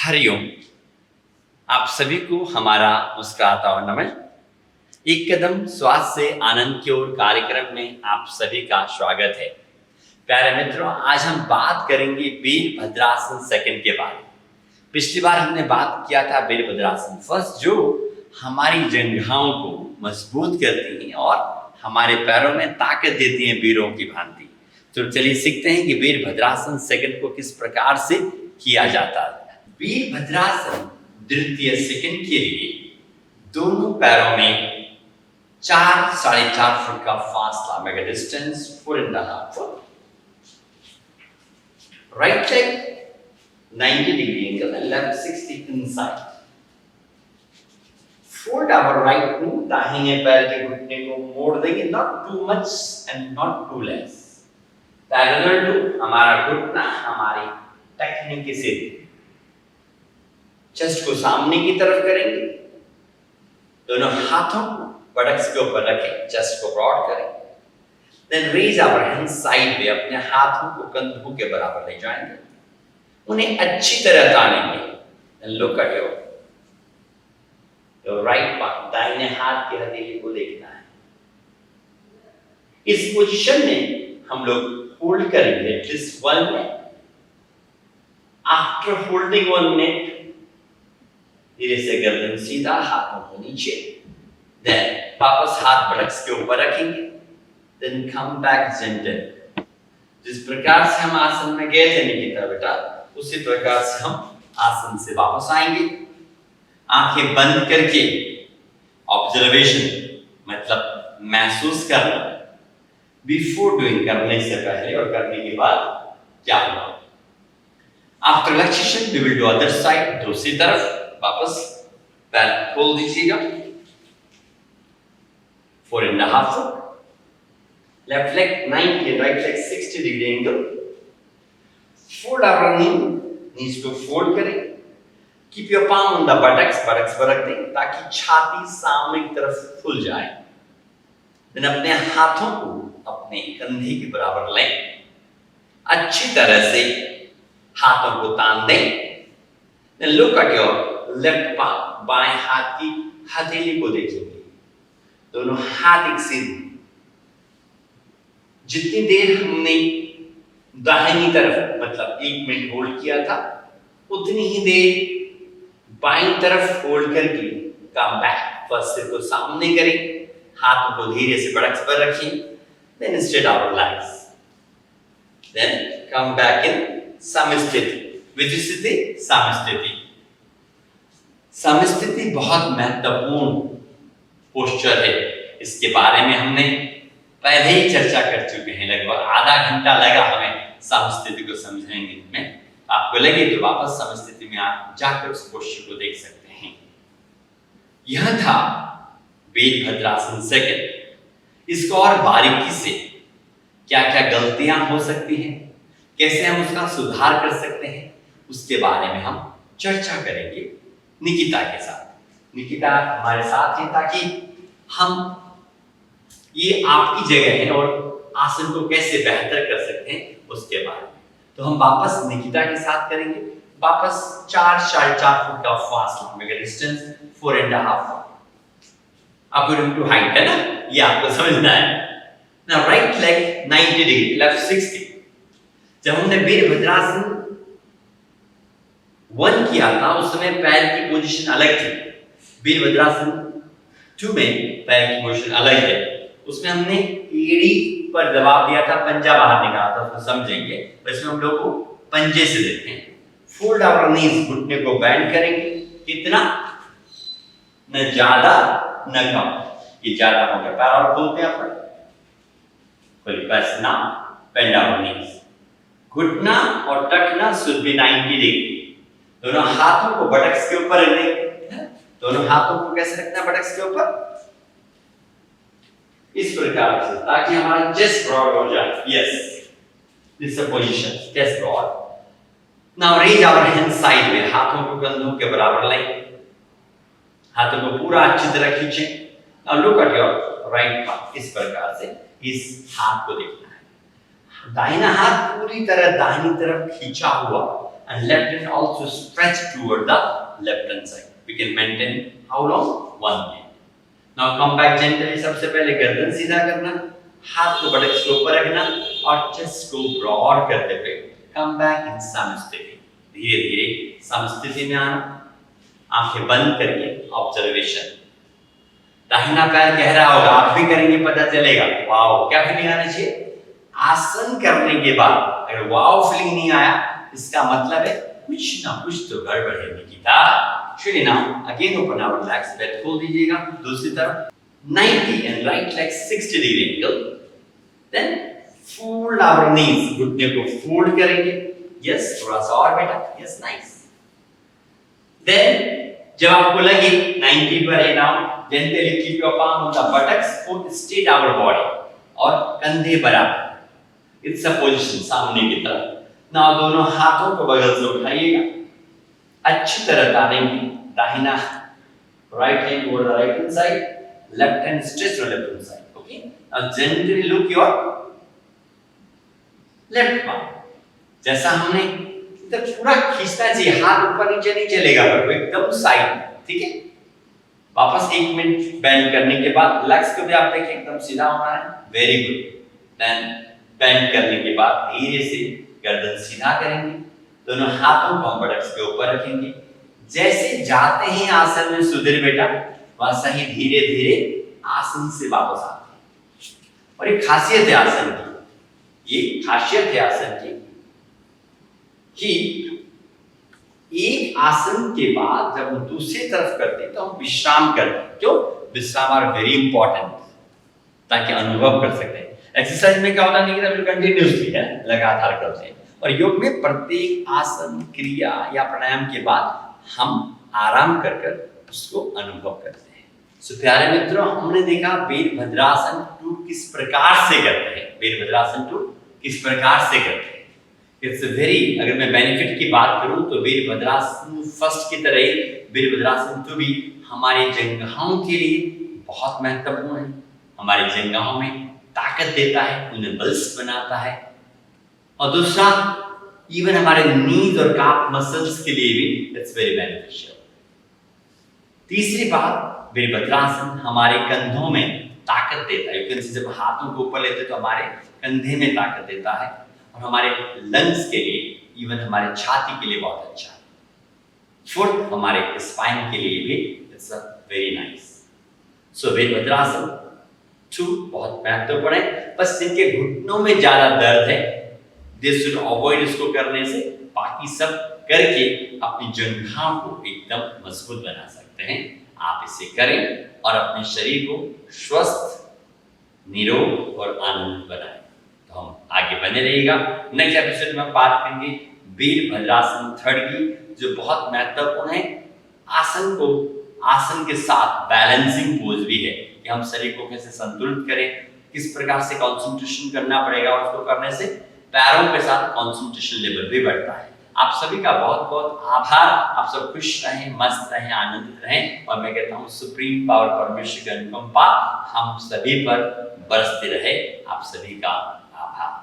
हरिओम। आप सभी को हमारा मुस्कुराता हुआ नमन। एक कदम स्वास्थ्य से आनंद की ओर कार्यक्रम में आप सभी का स्वागत है। प्यारे मित्रों, आज हम बात करेंगे वीरभद्रासन सेकंड के बारे में। पिछली बार हमने बात किया था वीरभद्रासन फर्स्ट, जो हमारी जंघाओं को मजबूत करती हैं और हमारे पैरों में ताकत देती हैं वीरों की भांति। तो चलिए सीखते हैं कि वीरभद्रासन सेकंड को किस प्रकार से किया जाता है। वीरभद्रासन द्वितीय सेकंड के लिए दोनों पैरों में 4-4.5 फुट का फासला, मेगा distance 4.5 foot. Right leg 90 degree angle and left 60 inside. Fold our right knee, दाहिने पैर के घुटने को मोड़ देंगे, not too much and not too less. Parallel to हमारा घुटना हमारी टखने के सीधे। चेस्ट को सामने की तरफ करेंगे, दोनों हाथों को बटक्स के ऊपर रखें, चेस्ट को ब्रॉड करें। Then raise our hand sideways, अपने हाथों को कंधों के बराबर ले जाएंगे, उन्हें अच्छी तरह तानेंगे। Then look at your right palm, दाहिने हाथ की हथेली को देखना है। इस पोजीशन में हम लोग होल्ड करेंगे at least 1 minute. After holding 1 minute धीरे से गर्दन सीधा, हाथों को नीचे, देन वापस हाथ बटक्स के ऊपर रखेंगे, देन कम बैक जेंटल। जिस प्रकार से हम आसन में गए थे निकिता बेटा, उसी प्रकार से हम आसन से वापस आएंगे। आंखें बंद करके ऑब्जर्वेशन मतलब महसूस करना, बिफोर डूइंग, करने से पहले और करने के बाद क्या होगा। After relaxation we will do other side, दूसरी तरफ वापस पैर खोल दीजिएगा, 4.5 foot. Left leg 90, right leg 60 degree angle. Fold our knees को फोल्ड करें। Keep your palm on the buttocks, buttocks पर रख दें ताकि छाती सामने की तरफ खुल जाए। देन अपने हाथों को अपने कंधे के बराबर लें, अच्छी तरह से हाथों को तान दें। Then look at your left palm, बाएं हाथ की हथेली को देखेंगे, दोनों हाथ एक सीधे। जितनी देर हमने दाहिनी तरफ मतलब 1 मिनट होल्ड किया था, उतनी ही देर बाईं तरफ होल्ड करके कम बैक, फर्स्ट सिर को सामने करें, हाथों को धीरे से बटक्स पर रखें, then straight our legs, then come back in samasthiti. Which sthiti? Samasthiti. समस्थिति बहुत महत्वपूर्ण पोस्चर है। इसके बारे में हमने पहले ही चर्चा कर चुके हैं, लगभग आधा घंटा लगा हमें समस्थिति को समझेंगे में। आपको लगे तो वापस समस्थिति में आप जाकर उस पोस्चर को देख सकते हैं। यह था वीरभद्रासन सेकंड। इसको और बारीकी से क्या क्या गलतियां हो सकती हैं, कैसे हम उसका सुधार कर सकते हैं, उसके बारे में हम चर्चा करेंगे निकिता के साथ। निकिता हमारे साथ है ताकि हम ये आपकी जगह है और आसन को कैसे बेहतर कर सकते हैं उसके बारे में। तो हम वापस निकिता के साथ करेंगे। वापस 4-4.5 फुट का फासला, मेगा distance 4.5 foot according to height, है ना, ये आपको समझना है। Now right leg 90 degree, left 60। जब हमने वीरभद्रासन 1 किया था उस समय पैर की पोजीशन अलग थी। वीरभद्रासन 2 में पैर की पोजीशन अलग है। उसमें हमने एड़ी पर दबाव दिया था, पंजा बाहर निकाला था, उसको समझेंगे। इसमें हम लोग को पंजे से देते हैं। फोल्ड आवर नीज, घुटने को बेंड करेंगे, कितना, न ज्यादा न कम। ये ज्यादा हो गया, पैर और खोलते हैं अपन, खोलिए बस ना, बेंड आवर नीज। घुटना और टखना शुड बी 90 डिग्री। दोनों हाथों को बटक्स के ऊपर रखेंगे। दोनों हाथों को कैसे रखना है बटक्स के ऊपर? इस प्रकार से, ताकि हमारा चेस्ट ब्रॉड हो जाए। Yes, this is position, chest broad. Now raise our hand sideways, हाथों को कंधों के बराबर लें, हाथों को पूरा अच्छी तरह खींचें। Now look at your right palm, इस प्रकार से इस हाथ को देखना है। दाहिना हाथ पूरी तरह दाहिनी तरफ खींचा हुआ and left hand also stretch toward the left hand side. We can maintain how long? 1 minute. Now come back gently. सबसे पहले गर्दन सीधा करना, हाथ को buttocks के ऊपर रखना और चेस्ट को ब्रॉड करते हुए come back in समस्थिति. धीरे धीरे समस्थिति में आना, आंखें बंद करके ऑब्जर्वेशन. दाहिना पैर कह रहा होगा, आप भी करेंगे पता चलेगा. वाओ, क्या फीलिंग आना चाहिए? आसन करने के बाद अगर वाओ फीलिंग नहीं आया, इसका मतलब है कुछ ना कुछ तो गड़बड़ है निकिता. चलिए now again open our legs, let खोल दीजिएगा. दूसरी तरफ 90 and right leg 60 degree angle. Then fold our knees, घुटने को फोल्ड करेंगे. यस, थोड़ा सा और बेटा. Yes, nice. Then जब आपको लगे 90 पर है now, gently keep your palm on the buttocks, foot straight our body और कंधे बराबर. It's a position सामने की तरफ. Now दोनों हाथों को बगल से उठाइएगा, अच्छी तरह तानेंगे. दाहिना right hand over the right hand side, left hand stretch to left hand side. Okay. Now gently look your left palm. जैसा हमने इधर पूरा खींचना चाहिए, हाथ ऊपर नीचे नहीं चलेगा, पर एकदम साइड. ठीक है. वापस 1 मिनट बेंड करने के बाद लेग्स को भी आप देखिए एकदम सीधा होना है. Very good. देन बेंड करने के बाद धीरे से गर्दन सीधा करेंगे, दोनों हाथों को बटक्स के ऊपर रखेंगे. जैसे जाते हैं आसन में सुधीर बेटा, वैसा ही धीरे धीरे आसन से वापस आते हैं. और ये खासियत है आसन की, ये खासियत है आसन की कि एक आसन के बाद जब हम दूसरी तरफ करते हैं तो हम विश्राम करते हैं. क्यों? विश्राम आर वेरी इंपॉर्टेंट, ताकि अनुभव कर सकते हैं. एक्सरसाइज में क्या होता है कि कंटिन्यूअसली है, लगातार करते हैं. और योग में प्रत्येक आसन, क्रिया या प्राणायाम के बाद हम आराम कर कर उसको अनुभव करते हैं. सो प्यारे मित्रों, हमने देखा वीरभद्रासन 2 किस प्रकार से करते हैं. वीरभद्रासन 2 किस प्रकार से करते हैं. इट्स वेरी, अगर मैं बेनिफिट की बात करूं तो वीरभद्रासन फर्स्ट की तरह ही वीरभद्रासन 2 भी हमारे जंघाओं के लिए बहुत महत्वपूर्ण है. हमारे जंघाओं में ताकत देता है, उन्हें बल्स बनाता है. और दूसरा, इवन हमारे नीज और काफ मसल्स के लिए भी इट्स वेरी बेनिफिशियल. तीसरी बात, वीरभद्रासन हमारे कंधों में ताकत देता है. क्योंकि जब हाथों को ऊपर लेते तो हमारे कंधे में ताकत देता है, और हमारे लंग्स के लिए, इवन हमारे छाती के लिए बहुत अच्छा है. फोर्थ, हमारे स्पाइन के लिए भी इट्स अ वेरी नाइस. सो वीरभद्रासन 2 बहुत महत्वपूर्ण है. बस जिनके घुटनों में ज्यादा दर्द है, दे शुड अवॉइड इसको करने से. बाकी सब करके अपनी जंघाओं को एकदम मजबूत बना सकते हैं. आप इसे करें और अपने शरीर को स्वस्थ, निरोग और आनंद बनाएं. तो हम आगे बने रहिएगा. नेक्स्ट एपिसोड में बात करेंगे वीरभद्रासन 3 की, जो बहुत महत्वपूर्ण है. आसन के साथ बैलेंसिंग पोज भी है कि हम शरीर को कैसे संतुलित करें, किस प्रकार से कंसंट्रेशन करना पड़ेगा, और उसको करने से पैरों के साथ कंसंट्रेशन लेवल भी बढ़ता है. आप सभी का बहुत बहुत आभार. आप सब खुश रहें, मस्त रहें, आनंदित रहें. और मैं कहता हूँ सुप्रीम पावर परमेश्वर की अनुकंपा हम सभी पर बरसती रहे. आप सभी का आभार.